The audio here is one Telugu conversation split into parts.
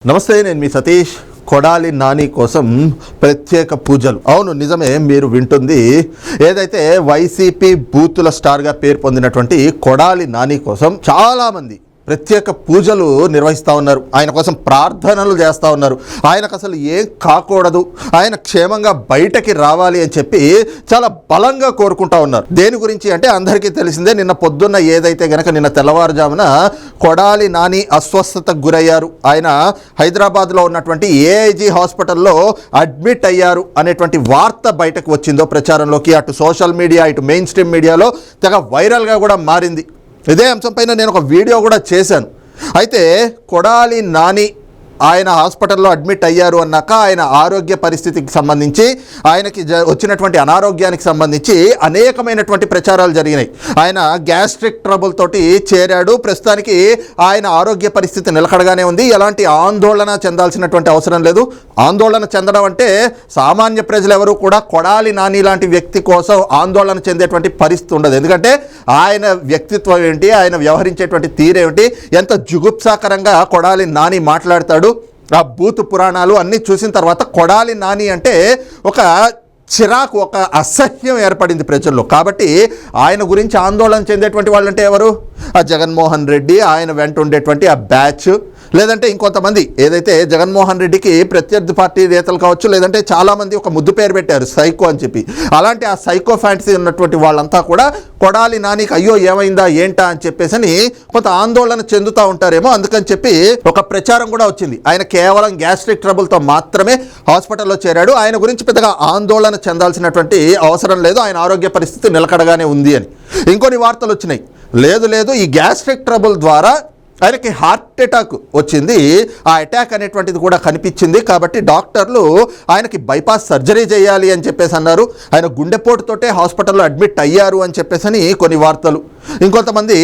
నమస్తే, నేను మీ సతీష్. కొడాలి నాని కోసం ప్రత్యేక పూజలు. అవును, నిజమే, మీరు వింటుంది. ఏదైతే వైసీపీ బూతుల స్టార్గా పేరు పొందినటువంటి కొడాలి నాని కోసం చాలామంది ప్రత్యేక పూజలు నిర్వహిస్తూ ఉన్నారు. ఆయన కోసం ప్రార్థనలు చేస్తూ ఉన్నారు. ఆయనకు అసలు ఏం కాకూడదు, ఆయన క్షేమంగా బయటకి రావాలి అని చెప్పి చాలా బలంగా కోరుకుంటా ఉన్నారు. దేని గురించి అంటే అందరికీ తెలిసిందే, నిన్న పొద్దున్న ఏదైతే గనక నిన్న తెల్లవారుజామున కొడాలి నాని అస్వస్థతకు గురయ్యారు. ఆయన హైదరాబాద్లో ఉన్నటువంటి ఏఐజీ హాస్పిటల్లో అడ్మిట్ అయ్యారు అనేటువంటి వార్త బయటకు వచ్చిందో ప్రచారంలోకి, అటు సోషల్ మీడియా ఇటు మెయిన్ స్ట్రీమ్ మీడియాలో తెగ వైరల్గా కూడా మారింది. ఇదే అంశం పైన నేను ఒక వీడియో కూడా చేశాను. అయితే కొడాలి నాని ఆయన హాస్పిటల్లో అడ్మిట్ అయ్యారు అన్నాక ఆయన ఆరోగ్య పరిస్థితికి సంబంధించి, ఆయనకి వచ్చినటువంటి అనారోగ్యానికి సంబంధించి అనేకమైనటువంటి ప్రచారాలు జరిగినాయి. ఆయన గ్యాస్ట్రిక్ ట్రబుల్ తోటి చేరాడు. ప్రస్తుతానికి ఆయన ఆరోగ్య పరిస్థితి నిలకడగానే ఉంది. ఎలాంటి ఆందోళన చెందాల్సినటువంటి అవసరం లేదు. ఆందోళన చెందడం అంటే సామాన్య ప్రజలు ఎవరు కూడా కొడాలి నాని లాంటి వ్యక్తి కోసం ఆందోళన చెందేటువంటి పరిస్థితి ఉండదు. ఎందుకంటే ఆయన వ్యక్తిత్వం ఏంటి, ఆయన వ్యవహరించేటువంటి తీరేమిటి, ఎంత జుగుప్సాకరంగా కొడాలి నాని మాట్లాడతాడు. ఆ బూతు పురాణాలు అన్నీ చూసిన తర్వాత కొడాలి నాని అంటే ఒక చిరాకు, ఒక అసహ్యం ఏర్పడింది ప్రజల్లో. కాబట్టి ఆయన గురించి ఆందోళన చెందేటువంటి వాళ్ళంటే ఎవరు? ఆ జగన్మోహన్ రెడ్డి, ఆయన వెంట ఉండేటువంటి ఆ బ్యాచ్, లేదంటే ఇంకొంతమంది ఏదైతే జగన్మోహన్ రెడ్డికి ప్రత్యర్థి పార్టీ నేతలు కావచ్చు, లేదంటే చాలామంది ఒక ముద్దు పేరు పెట్టారు సైకో అని చెప్పి. అలాంటి ఆ సైకో ఫ్యాంటసీ ఉన్నటువంటి వాళ్ళంతా కూడా కొడాలి నానికి అయ్యో ఏమైందా ఏంటా అని చెప్పేసి కొంత ఆందోళన చెందుతూ ఉంటారేమో. అందుకని చెప్పి ఒక ప్రచారం కూడా వచ్చింది, ఆయన కేవలం గ్యాస్ట్రిక్ ట్రబుల్తో మాత్రమే హాస్పిటల్లో చేరాడు, ఆయన గురించి పెద్దగా ఆందోళన చెందాల్సినటువంటి అవసరం లేదు, ఆయన ఆరోగ్య పరిస్థితి నిలకడగానే ఉంది అని. ఇంకొన్ని వార్తలు వచ్చినాయి. లేదు, ఈ గ్యాస్ట్రిక్ ట్రబుల్ ద్వారా ఆయనకి హార్ట్ అటాక్ వచ్చింది, ఆ అటాక్ అనేటువంటిది కూడా కనిపించింది. కాబట్టి డాక్టర్లు ఆయనకి బైపాస్ సర్జరీ చేయాలి అని చెప్పేసి అన్నారు. ఆయన గుండెపోటుతోటే హాస్పిటల్లో అడ్మిట్ అయ్యారు అని చెప్పేసి కొన్ని వార్తలు. ఇంకొంతమంది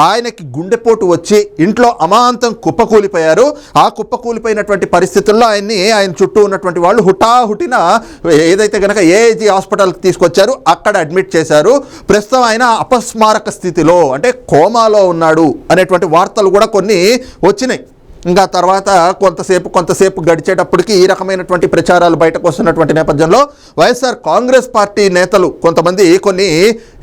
ఆయనకి గుండెపోటు వచ్చి ఇంట్లో అమాంతం కుప్పకూలిపోయారు. ఆ కుప్పకూలిపోయినటువంటి పరిస్థితుల్లో ఆయన చుట్టూ ఉన్నటువంటి వాళ్ళు హుటాహుటిన ఏదైతే కనుక ఏఐజీ హాస్పిటల్కి తీసుకొచ్చారు, అక్కడ అడ్మిట్ చేశారు. ప్రస్తుతం ఆయన అపస్మారక స్థితిలో అంటే కోమాలో ఉన్నాడు అనేటువంటి వార్తలు కూడా కొన్ని వచ్చినాయి. ఇంకా తర్వాత కొంతసేపు గడిచేటప్పటికి ఈ రకమైనటువంటి ప్రచారాలు బయటకు వస్తున్నటువంటి నేపథ్యంలో వైఎస్ఆర్ కాంగ్రెస్ పార్టీ నేతలు కొంతమంది కొన్ని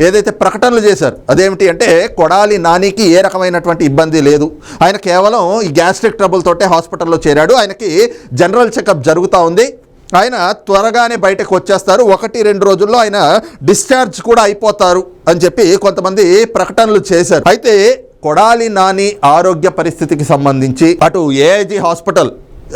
ఏదైతే ప్రకటనలు చేశారు, అదేమిటి అంటే కొడాలి నానికి ఏ రకమైనటువంటి ఇబ్బంది లేదు, ఆయన కేవలం ఈ గ్యాస్ట్రిక్ ట్రబుల్ తోటే హాస్పిటల్లో చేరాడు, ఆయనకి జనరల్ చెకప్ జరుగుతూ ఉంది, ఆయన త్వరగానే బయటకు వచ్చేస్తారు, 1-2 రోజుల్లో ఆయన డిశ్చార్జ్ కూడా అయిపోతారు అని చెప్పి కొంతమంది ప్రకటనలు చేశారు. అయితే కొడాలి నాని ఆరోగ్య పరిస్థితికి సంబంధించి అటు ఏఐజీ హాస్పిటల్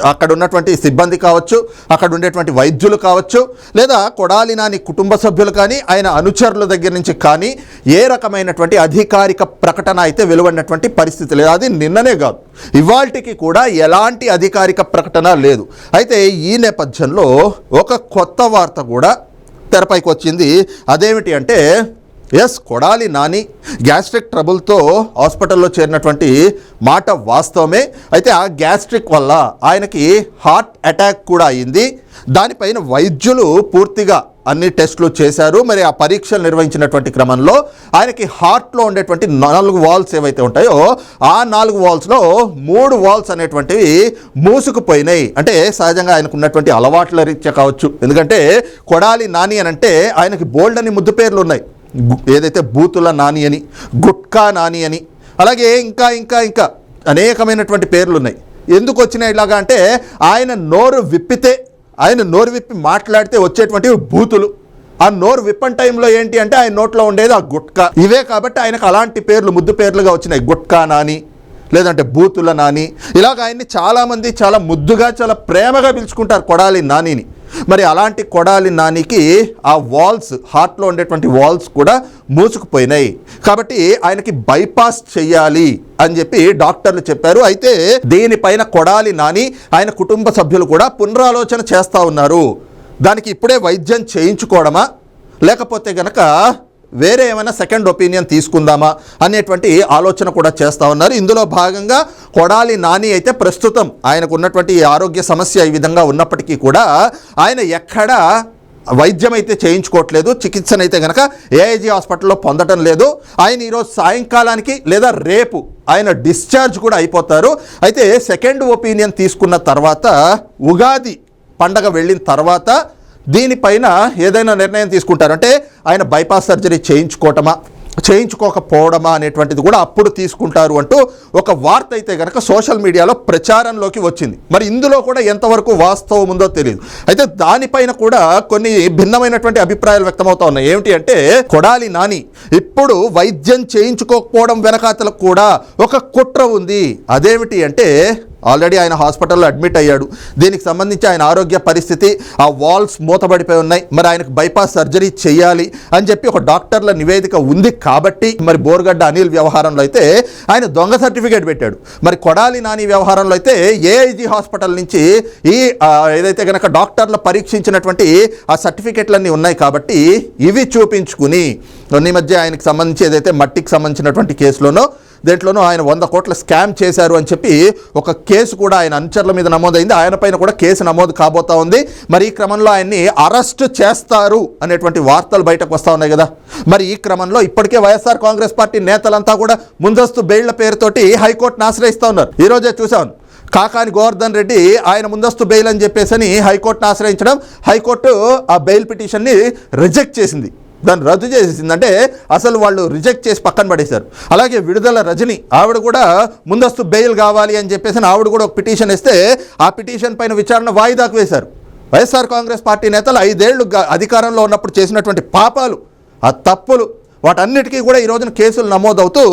అక్కడ ఉన్నటువంటి సిబ్బంది కావచ్చు, అక్కడ ఉండేటువంటి వైద్యులు కావచ్చు, లేదా కొడాలి నాని కుటుంబ సభ్యులు కానీ, ఆయన అనుచరుల దగ్గర నుంచి కానీ ఏ రకమైనటువంటి అధికారిక ప్రకటన అయితే వెలువడినటువంటి పరిస్థితి లేదు. అది నిన్ననే కాదు, ఇవాల్టికి కూడా ఎలాంటి అధికారిక ప్రకటన లేదు. అయితే ఈ నేపథ్యంలో ఒక కొత్త వార్త కూడా తెరపైకి వచ్చింది. అదేమిటి అంటే కొడాలి నాని గ్యాస్ట్రిక్ ట్రబుల్తో హాస్పిటల్లో చేరినటువంటి మాట వాస్తవమే. అయితే ఆ గ్యాస్ట్రిక్ వల్ల ఆయనకి హార్ట్ అటాక్ కూడా అయింది. దానిపైన వైద్యులు పూర్తిగా అన్ని టెస్టులు చేశారు. మరి ఆ పరీక్షలు నిర్వహించినటువంటి క్రమంలో ఆయనకి హార్ట్లో ఉండేటువంటి 4 వాల్స్ ఏవైతే ఉంటాయో ఆ 4 వాల్స్లో 3 వాల్స్ అనేటువంటివి మూసుకుపోయినాయి. అంటే సహజంగా ఆయనకు ఉన్నటువంటి అలవాట్ల రీత్యా కావచ్చు, ఎందుకంటే కొడాలి నాని అని అంటే ఆయనకి బోల్డ్ అని ముద్దు పేర్లు ఉన్నాయి. ఏదైతే బూతుల నాని అని, గుట్కా నాని అని, అలాగే ఇంకా అనేకమైనటువంటి పేర్లు ఉన్నాయి. ఎందుకు వచ్చినాయి ఇలాగా అంటే ఆయన నోరు విప్పి మాట్లాడితే వచ్చేటువంటి బూతులు, ఆ నోరు విప్పని టైంలో ఏంటి అంటే ఆయన నోట్లో ఉండేది ఆ గుట్కా. ఇవే కాబట్టి ఆయనకు అలాంటి పేర్లు ముద్దు పేర్లుగా వచ్చినాయి, గుట్కా నాని, లేదంటే బూతుల నాని. ఇలాగ ఆయన్ని చాలామంది చాలా ముద్దుగా చాలా ప్రేమగా పిలుచుకుంటారు కొడాలి నానిని. మరి అలాంటి కొడాలి నానికి ఆ వాల్స్, హార్ట్లో ఉండేటువంటి వాల్స్ కూడా మూసుకుపోయినాయి. కాబట్టి ఆయనకి బైపాస్ చెయ్యాలి అని చెప్పి డాక్టర్లు చెప్పారు. అయితే దీనిపైన కొడాలి నాని, ఆయన కుటుంబ సభ్యులు కూడా పునరాలోచన చేస్తూ ఉన్నారు. దానికి ఇప్పుడే వైద్యం చేయించుకోవడమా, లేకపోతే గనక వేరే ఏమైనా సెకండ్ ఒపీనియన్ తీసుకుందామా అనేటువంటి ఆలోచన కూడా చేస్తూ ఉన్నారు. ఇందులో భాగంగా కొడాలి నాని అయితే ప్రస్తుతం ఆయనకు ఉన్నటువంటి ఆరోగ్య సమస్య ఈ విధంగా ఉన్నప్పటికీ కూడా ఆయన ఎక్కడా వైద్యం అయితే చేయించుకోవట్లేదు, చికిత్సనైతే కనుక ఏఐజీ హాస్పిటల్లో పొందడం లేదు. ఆయన ఈరోజు సాయంకాలానికి లేదా రేపు ఆయన డిశ్చార్జ్ కూడా అయిపోతారు. అయితే సెకండ్ ఒపీనియన్ తీసుకున్న తర్వాత ఉగాది పండగ వెళ్ళిన తర్వాత దీనిపైన ఏదైనా నిర్ణయం తీసుకుంటారు. అంటే ఆయన బైపాస్ సర్జరీ చేయించుకోకపోవడమా అనేటువంటిది కూడా అప్పుడు తీసుకుంటారు అంటూ ఒక వార్త అయితే కనుక సోషల్ మీడియాలో ప్రచారంలోకి వచ్చింది. మరి ఇందులో కూడా ఎంతవరకు వాస్తవం ఉందో తెలియదు. అయితే దానిపైన కూడా కొన్ని భిన్నమైనటువంటి అభిప్రాయాలు వ్యక్తమవుతా ఉన్నాయి. ఏమిటి అంటే కొడాలి నాని ఇప్పుడు వైద్యం చేయించుకోకపోవడం వెనకాతల కూడా ఒక కుట్ర ఉంది. అదేమిటి అంటే ఆల్రెడీ ఆయన హాస్పిటల్లో అడ్మిట్ అయ్యాడు. దీనికి సంబంధించి ఆయన ఆరోగ్య పరిస్థితి, ఆ వాల్స్ మూతబడిపోయి ఉన్నాయి, మరి ఆయనకు బైపాస్ సర్జరీ చేయాలి అని చెప్పి ఒక డాక్టర్ల నివేదిక ఉంది. కాబట్టి మరి బోర్గడ్డ అనిల్ వ్యవహారంలో అయితే ఆయన దొంగ సర్టిఫికేట్ పెట్టాడు. మరి కొడాలి నాని వ్యవహారంలో అయితే ఏఐజీ హాస్పిటల్ నుంచి ఈ ఏదైతే కనుక డాక్టర్లు పరీక్షించినటువంటి ఆ సర్టిఫికేట్లన్నీ ఉన్నాయి. కాబట్టి ఇవి చూపించుకుని ఈ మధ్య ఆయనకు సంబంధించి ఏదైతే మట్టికి సంబంధించినటువంటి కేసులోనో దేంట్లోనూ ఆయన 100 కోట్ల స్కామ్ చేశారు అని చెప్పి ఒక కేసు కూడా ఆయన అనుచరుల మీద నమోదైంది. ఆయన పైన కూడా కేసు నమోదు కాబోతా ఉంది. మరి ఈ క్రమంలో ఆయన్ని అరెస్ట్ చేస్తారు అనేటువంటి వార్తలు బయటకు వస్తూ ఉన్నాయి కదా. మరి ఈ క్రమంలో ఇప్పటికే వైఎస్ఆర్ కాంగ్రెస్ పార్టీ నేతలంతా కూడా ముందస్తు బెయిళ్ల పేరుతోటి హైకోర్టును ఆశ్రయిస్తూ ఉన్నారు. ఈరోజే చూసాను కాకాని గోవర్ధన్ రెడ్డి ఆయన ముందస్తు బెయిల్ అని చెప్పేసి హైకోర్టును ఆశ్రయించడం, హైకోర్టు ఆ బెయిల్ పిటిషన్ని రిజెక్ట్ చేసింది, దాన్ని రద్దు చేసేసింది. అంటే అసలు వాళ్ళు రిజెక్ట్ చేసి పక్కన పడేశారు. అలాగే విడుదల రజని ఆవిడ కూడా ముందస్తు బెయిల్ కావాలి అని చెప్పేసి ఆవిడ కూడా ఒక పిటిషన్ ఇస్తే ఆ పిటిషన్ పైన విచారణ వాయిదాకు వేశారు. వైఎస్ఆర్ కాంగ్రెస్ పార్టీ నేతలు 5 ఏళ్లు అధికారంలో ఉన్నప్పుడు చేసినటువంటి పాపాలు, ఆ తప్పులు, వాటన్నిటికీ కూడా ఈ రోజున కేసులు నమోదవుతూ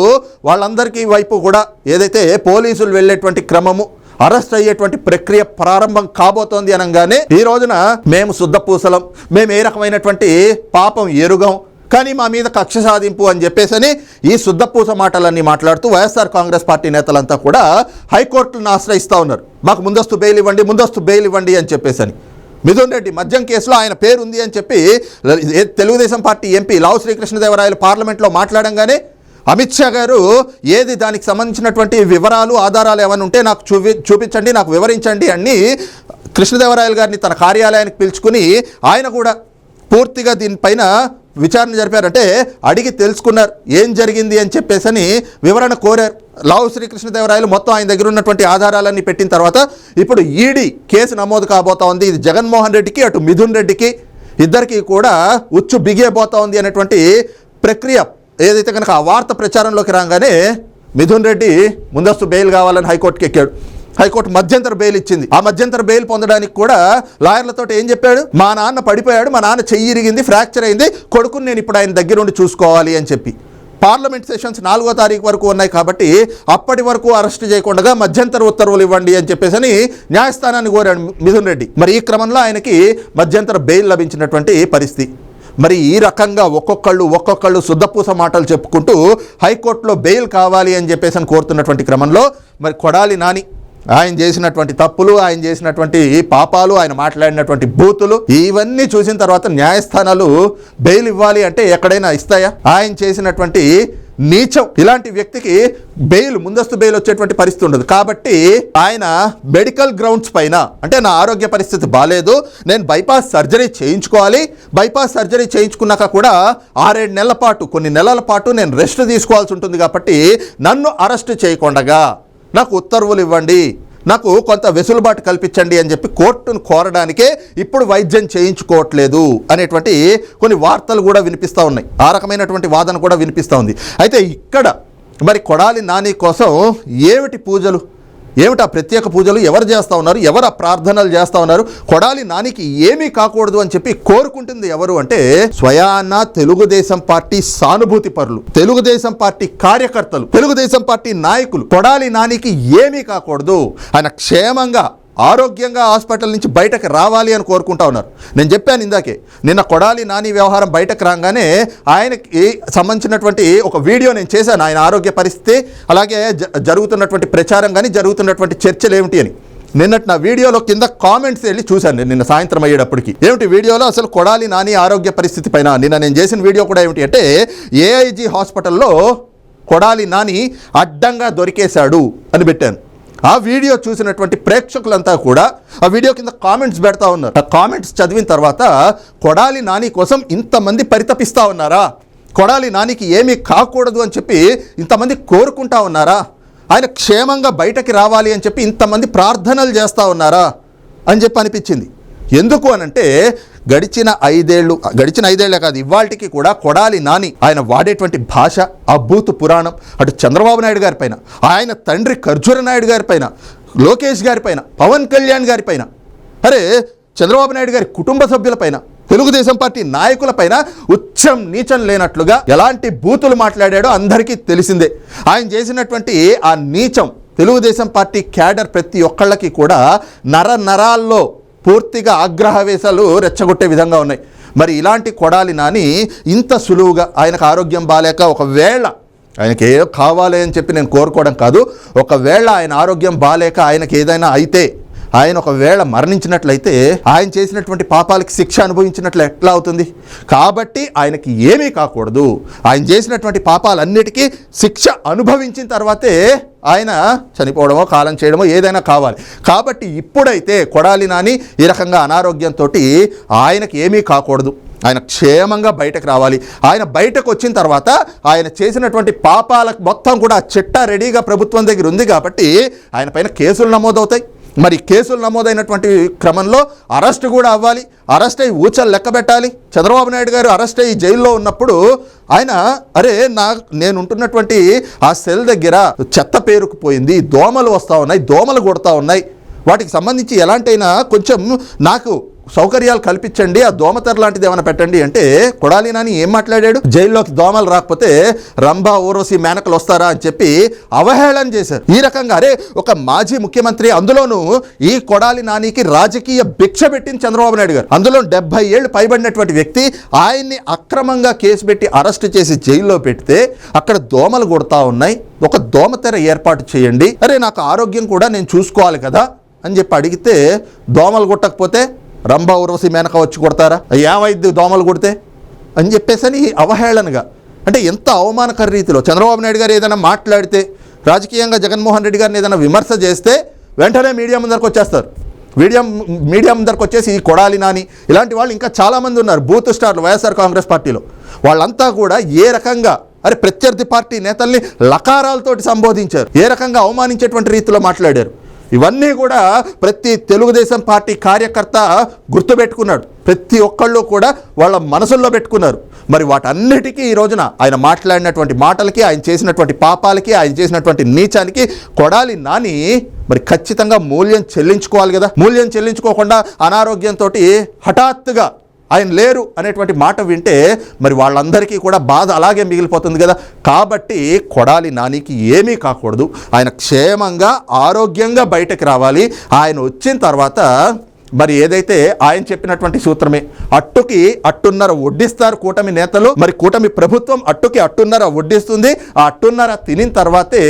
వాళ్ళందరికీ వైపు కూడా ఏదైతే పోలీసులు వెళ్ళేటువంటి క్రమము, అరెస్ట్ అయ్యేటువంటి ప్రక్రియ ప్రారంభం కాబోతోంది అనగానే ఈ రోజున మేము శుద్ధపూసలం, మేము ఏ రకమైనటువంటి పాపం ఎరుగం, కానీ మా మీద కక్ష సాధింపు అని చెప్పేసి ఈ శుద్ధపూస మాటలన్నీ మాట్లాడుతూ వైఎస్ఆర్ కాంగ్రెస్ పార్టీ నేతలంతా కూడా హైకోర్టులను ఆశ్రయిస్తూ ఉన్నారు. మాకు ముందస్తు బెయిల్ ఇవ్వండి అని చెప్పేసి. మిథున్ రెడ్డి మద్యం కేసులో ఆయన పేరు ఉంది అని చెప్పి తెలుగుదేశం పార్టీ ఎంపీ లావు శ్రీకృష్ణదేవరాయలు పార్లమెంట్లో మాట్లాడంగానే అమిత్ షా గారు ఏది దానికి సంబంధించినటువంటి వివరాలు, ఆధారాలు ఏమైనా ఉంటే నాకు చూపించండి, నాకు వివరించండి అని కృష్ణదేవరాయలు గారిని తన కార్యాలయానికి పిలుచుకుని ఆయన కూడా పూర్తిగా దీనిపైన విచారణ జరిపారంటే అడిగి తెలుసుకున్నారు ఏం జరిగింది అని చెప్పేసి వివరణ కోరారు. లావు శ్రీకృష్ణదేవరాయలు మొత్తం ఆయన దగ్గర ఉన్నటువంటి ఆధారాలన్నీ పెట్టిన తర్వాత ఇప్పుడు ఈడీ కేసు నమోదు కాబోతా ఉంది. ఇది జగన్మోహన్ రెడ్డికి అటు మిథున్ రెడ్డికి ఇద్దరికి కూడా ఉచ్చు బిగియబోతా ఉంది అనేటువంటి ప్రక్రియ ఏదైతే కనుక ఆ వార్త ప్రచారంలోకి రాగానే మిథున్ రెడ్డి ముందస్తు బెయిల్ కావాలని హైకోర్టుకి ఎక్కాడు. హైకోర్టు మధ్యంతర బెయిల్ ఇచ్చింది. ఆ మధ్యంతర బెయిల్ పొందడానికి కూడా లాయర్లతో ఏం చెప్పాడు, మా నాన్న పడిపోయాడు, మా నాన్న చెయ్యి ఇరిగింది, ఫ్రాక్చర్ అయింది, కొడుకుని నేను ఇప్పుడు ఆయన దగ్గర ఉండి చూసుకోవాలి అని చెప్పి. పార్లమెంట్ సెషన్స్ 4వ తారీఖు వరకు ఉన్నాయి కాబట్టి అప్పటి వరకు అరెస్ట్ చేయకుండా మధ్యంతర ఉత్తర్వులు ఇవ్వండి అని చెప్పేసి న్యాయస్థానాన్ని కోరాడు మిథున్ రెడ్డి. మరి ఈ క్రమంలో ఆయనకి మధ్యంతర బెయిల్ లభించినటువంటి పరిస్థితి. మరి ఈ రకంగా ఒక్కొక్కళ్ళు శుద్ధపూస మాటలు చెప్పుకుంటూ హైకోర్టులో బెయిల్ కావాలి అని చెప్పేసి కోరుతున్నటువంటి క్రమంలో మరి కొడాలి నాని ఆయన చేసినటువంటి తప్పులు, ఆయన చేసినటువంటి పాపాలు, ఆయన మాట్లాడినటువంటి బూతులు ఇవన్నీ చూసిన తర్వాత న్యాయస్థానాలు బెయిల్ ఇవ్వాలి అంటే ఎక్కడైనా ఇస్తాయా? ఆయన చేసినటువంటి నీచం ఇలాంటి వ్యక్తికి ముందస్తు బెయిల్ వచ్చేటువంటి పరిస్థితి ఉండదు. కాబట్టి ఆయన మెడికల్ గ్రౌండ్స్ పైన అంటే నా ఆరోగ్య పరిస్థితి బాగాలేదు, నేను బైపాస్ సర్జరీ చేయించుకోవాలి, బైపాస్ సర్జరీ చేయించుకున్నాక కూడా 6-7 నెలల పాటు కొన్ని నెలల పాటు నేను రెస్ట్ తీసుకోవాల్సి ఉంటుంది. కాబట్టి నన్ను అరెస్ట్ చేయకుండా నాకు ఉత్తర్వులు ఇవ్వండి, నాకు కొంత వెసులుబాటు కల్పించండి అని చెప్పి కోర్టును కోరడానికే ఇప్పుడు వైద్యం చేయించుకోవట్లేదు అనేటువంటి కొన్ని వార్తలు కూడా వినిపిస్తూ ఉన్నాయి. ఆ రకమైనటువంటి వాదన కూడా వినిపిస్తూ ఉంది. అయితే ఇక్కడ మరి కొడాలి నాని కోసం ఏమిటి పూజలు, ఏమిటి ఆ ప్రత్యేక పూజలు, ఎవరు చేస్తూ ఉన్నారు, ఎవరు ఆ ప్రార్థనలు చేస్తూ ఉన్నారు, కొడాలి నానికి ఏమీ కాకూడదు అని చెప్పి కోరుకుంటుంది ఎవరు అంటే స్వయాన తెలుగుదేశం పార్టీ సానుభూతి పరులు, తెలుగుదేశం పార్టీ కార్యకర్తలు, తెలుగుదేశం పార్టీ నాయకులు. కొడాలి నానికి ఏమీ కాకూడదు, ఆయన క్షేమంగా ఆరోగ్యంగా హాస్పిటల్ నుంచి బయటకు రావాలి అని కోరుకుంటా ఉన్నారు. నేను చెప్పాను ఇందాకే, నిన్న కొడాలి నాని వ్యవహారం బయటకు రాగానే ఆయనకి సంబంధించినటువంటి ఒక వీడియో నేను చేశాను. ఆయన ఆరోగ్య పరిస్థితి, అలాగే జరుగుతున్నటువంటి ప్రచారం కానీ జరుగుతున్నటువంటి చర్చలు ఏమిటి అని. నిన్నటి నా వీడియోలో కింద కామెంట్స్ వెళ్ళి చూశాను నేను నిన్న సాయంత్రం అయ్యేటప్పటికి. ఏమిటి వీడియోలో అసలు కొడాలి నాని ఆరోగ్య పరిస్థితి పైన నిన్న నేను చేసిన వీడియో కూడా ఏమిటి అంటే ఏఐజీ హాస్పిటల్లో కొడాలి నాని అడ్డంగా దొరికేశాడు అని పెట్టాను. ఆ వీడియో చూసినటువంటి ప్రేక్షకులంతా కూడా ఆ వీడియో కింద కామెంట్స్ పెడతా ఉన్నారు. ఆ కామెంట్స్ చదివిన తర్వాత కొడాలి నాని కోసం ఇంతమంది పరితపిస్తూ ఉన్నారా, కొడాలి నానికి ఏమీ కాకూడదు అని చెప్పి ఇంతమంది కోరుకుంటా ఉన్నారా, ఆయన క్షేమంగా బయటకి రావాలి అని చెప్పి ఇంతమంది ప్రార్థనలు చేస్తూ ఉన్నారా అని చెప్పి అనిపించింది. ఎందుకు అనంటే గడిచిన ఐదేళ్లే కాదు, ఇవాళకి కూడా కొడాలి నాని ఆయన వాడేటువంటి భాష, అబ్బూతు పురాణం, అటు చంద్రబాబు నాయుడు గారి పైన, ఆయన తండ్రి ఖర్జూర నాయుడు గారి పైన, లోకేష్ గారి పైన, పవన్ కళ్యాణ్ గారి పైన, అరే చంద్రబాబు నాయుడు గారి కుటుంబ సభ్యులపైన, తెలుగుదేశం పార్టీ నాయకులపైన ఉచ్చం నీచం లేనట్లుగా ఎలాంటి బూతులు మాట్లాడాడో అందరికీ తెలిసిందే. ఆయన చేసినటువంటి ఆ నీచం తెలుగుదేశం పార్టీ క్యాడర్ ప్రతి ఒక్కళ్ళకి కూడా నరాల్లో పూర్తిగా ఆగ్రహవేశాలు రెచ్చగొట్టే విధంగా ఉన్నాయి. మరి ఇలాంటి కొడాలి నాని ఇంత సులువుగా ఆయనకు ఆరోగ్యం బాలేక, ఒకవేళ ఆయనకి ఏదో కావాలి అని చెప్పి నేను కోరుకోవడం కాదు, ఒకవేళ ఆయన ఆరోగ్యం బాలేక ఆయనకి ఏదైనా అయితే, ఆయన ఒకవేళ మరణించినట్లయితే ఆయన చేసినటువంటి పాపాలకి శిక్ష అనుభవించినట్లు ఎట్లా అవుతుంది? కాబట్టి ఆయనకి ఏమీ కాకూడదు. ఆయన చేసినటువంటి పాపాలన్నిటికీ శిక్ష అనుభవించిన తర్వాతే ఆయన చనిపోవడమో కాలం చేయడమో ఏదైనా కావాలి. కాబట్టి ఇప్పుడైతే కొడాలి నాని ఈ రకంగా అనారోగ్యంతో ఆయనకి ఏమీ కాకూడదు, ఆయన క్షేమంగా బయటకు రావాలి. ఆయన బయటకు వచ్చిన తర్వాత ఆయన చేసినటువంటి పాపాలకు మొత్తం కూడా చిట్టా రెడీగా ప్రభుత్వం దగ్గర ఉంది కాబట్టి ఆయన పైన కేసులు నమోదవుతాయి. మరి కేసులు నమోదైనటువంటి క్రమంలో అరెస్ట్ కూడా అవ్వాలి. అరెస్ట్ అయ్యి ఊచలు లెక్క పెట్టాలి. చంద్రబాబు నాయుడు గారు అరెస్ట్ అయ్యి జైల్లో ఉన్నప్పుడు ఆయన నేను ఉంటున్నటువంటి ఆ సెల్ దగ్గర చెత్త పేరుకుపోయింది, దోమలు వస్తూ ఉన్నాయి, దోమలు కొడతా ఉన్నాయి, వాటికి సంబంధించి ఎలాంటైనా కొంచెం నాకు సౌకర్యాలు కల్పించండి, ఆ దోమతెర లాంటిది ఏమైనా పెట్టండి అంటే కొడాలి నాని ఏం మాట్లాడాడు? జైల్లోకి దోమలు రాకపోతే రంభా ఊర్వశి మేనకలు వస్తారా అని చెప్పి అవహేళన చేశారు. ఈ రకంగా ఒక మాజీ ముఖ్యమంత్రి, అందులోనూ ఈ కొడాలి నానికి రాజకీయ భిక్ష పెట్టింది చంద్రబాబు నాయుడు గారు, అందులో 70 ఏళ్ళు పైబడినటువంటి వ్యక్తి, ఆయన్ని అక్రమంగా కేసు పెట్టి అరెస్ట్ చేసి జైల్లో పెడితే అక్కడ దోమలు కొడతా ఉన్నాయి, ఒక దోమతెర ఏర్పాటు చేయండి, నాకు ఆరోగ్యం కూడా నేను చూసుకోవాలి కదా అని చెప్పి అడిగితే దోమలు కొట్టకపోతే రంభా ఊర్వశి మేనక వచ్చి కొడతారా, ఏమైద్ది దోమలు కొడితే అని చెప్పేసి అవహేళనగా, అంటే ఎంత అవమానకర రీతిలో చంద్రబాబు నాయుడు గారు ఏదైనా మాట్లాడితే, రాజకీయంగా జగన్మోహన్ రెడ్డి గారిని ఏదైనా విమర్శ చేస్తే వెంటనే మీడియా ముందరకు వచ్చేస్తారు. మీడియా ముందరకు వచ్చేసి ఈ కొడాలి నాని ఇలాంటి వాళ్ళు ఇంకా చాలామంది ఉన్నారు, బూత్ స్టార్లు వైఎస్ఆర్ కాంగ్రెస్ పార్టీలో. వాళ్ళంతా కూడా ఏ రకంగా ప్రత్యర్థి పార్టీ నేతల్ని లకారాలతోటి సంబోధించారు, ఏ రకంగా అవమానించేటువంటి రీతిలో మాట్లాడారు. ఇవన్నీ కూడా ప్రతి తెలుగుదేశం పార్టీ కార్యకర్త గుర్తుపెట్టుకున్నాడు, ప్రతి ఒక్కళ్ళు కూడా వాళ్ళ మనసుల్లో పెట్టుకున్నారు. మరి వాటన్నిటికీ ఈ రోజున ఆయన మాట్లాడినటువంటి మాటలకి, ఆయన చేసినటువంటి పాపాలకి, ఆయన చేసినటువంటి నీచానికి కొడాలి నాని మరి ఖచ్చితంగా మూల్యం చెల్లించుకోవాలి కదా. మూల్యం చెల్లించుకోకుండా అనారోగ్యంతో హఠాత్తుగా ఆయన లేరు అనేటువంటి మాట వింటే మరి వాళ్ళందరికీ కూడా బాధ అలాగే మిగిలిపోతుంది కదా. కాబట్టి కొడాలి నానికి ఏమీ కాకూడదు, ఆయన క్షేమంగా ఆరోగ్యంగా బయటకు రావాలి. ఆయన వచ్చిన తర్వాత మరి ఏదైతే ఆయన చెప్పినటువంటి సూత్రమే, అట్టుకి అట్టున్నర వడ్డిస్తారు కూటమి నేతలు, మరి కూటమి ప్రభుత్వం అట్టుకి అట్టున్నర వడ్డిస్తుంది. ఆ అట్టున్నర తినిన తర్వాతే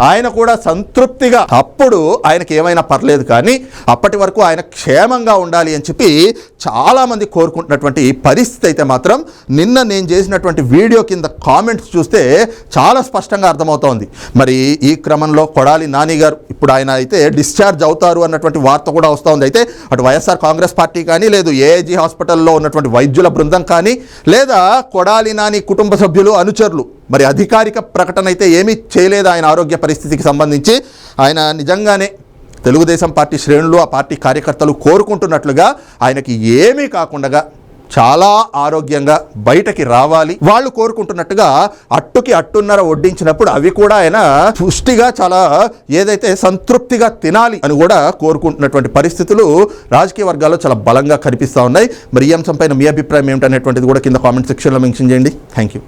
ఆయన కూడా సంతృప్తిగా, అప్పుడు ఆయనకి ఏమైనా పర్లేదు, కానీ అప్పటి వరకు ఆయన క్షేమంగా ఉండాలి అని చెప్పి చాలామంది కోరుకుంటున్నటువంటి పరిస్థితి అయితే మాత్రం నిన్న నేను చేసినటువంటి వీడియో కింద కామెంట్స్ చూస్తే చాలా స్పష్టంగా అర్థమవుతోంది. మరి ఈ క్రమంలో కొడాలి నాని గారు ఇప్పుడు ఆయన అయితే డిశ్చార్జ్ అవుతారు అన్నటువంటి వార్త కూడా వస్తుంది. అయితే అటు వైఎస్ఆర్ కాంగ్రెస్ పార్టీ కానీ, లేదు ఏఐజీ హాస్పిటల్లో ఉన్నటువంటి వైద్యుల బృందం కానీ, లేదా కొడాలి నాని కుటుంబ సభ్యులు, అనుచరులు మరి అధికారిక ప్రకటన అయితే ఏమీ చేయలేదు ఆయన ఆరోగ్య పరిస్థితికి సంబంధించి. ఆయన నిజంగానే తెలుగుదేశం పార్టీ శ్రేణులు, ఆ పార్టీ కార్యకర్తలు కోరుకుంటున్నట్లుగా ఆయనకి ఏమీ కాకుండా చాలా ఆరోగ్యంగా బయటకి రావాలి. వాళ్ళు కోరుకుంటున్నట్టుగా అట్టుకి అట్టున్నర వడ్డించినప్పుడు అవి కూడా ఆయన పుష్టిగా చాలా ఏదైతే సంతృప్తిగా తినాలి అని కూడా కోరుకుంటున్నటువంటి పరిస్థితులు రాజకీయ వర్గాల్లో చాలా బలంగా కనిపిస్తూ ఉన్నాయి. మరి ఈ అంశంపైన మీ అభిప్రాయం ఏమిటనేటువంటిది కూడా కింద కామెంట్ సెక్షన్లో మెన్షన్ చేయండి. Thank you.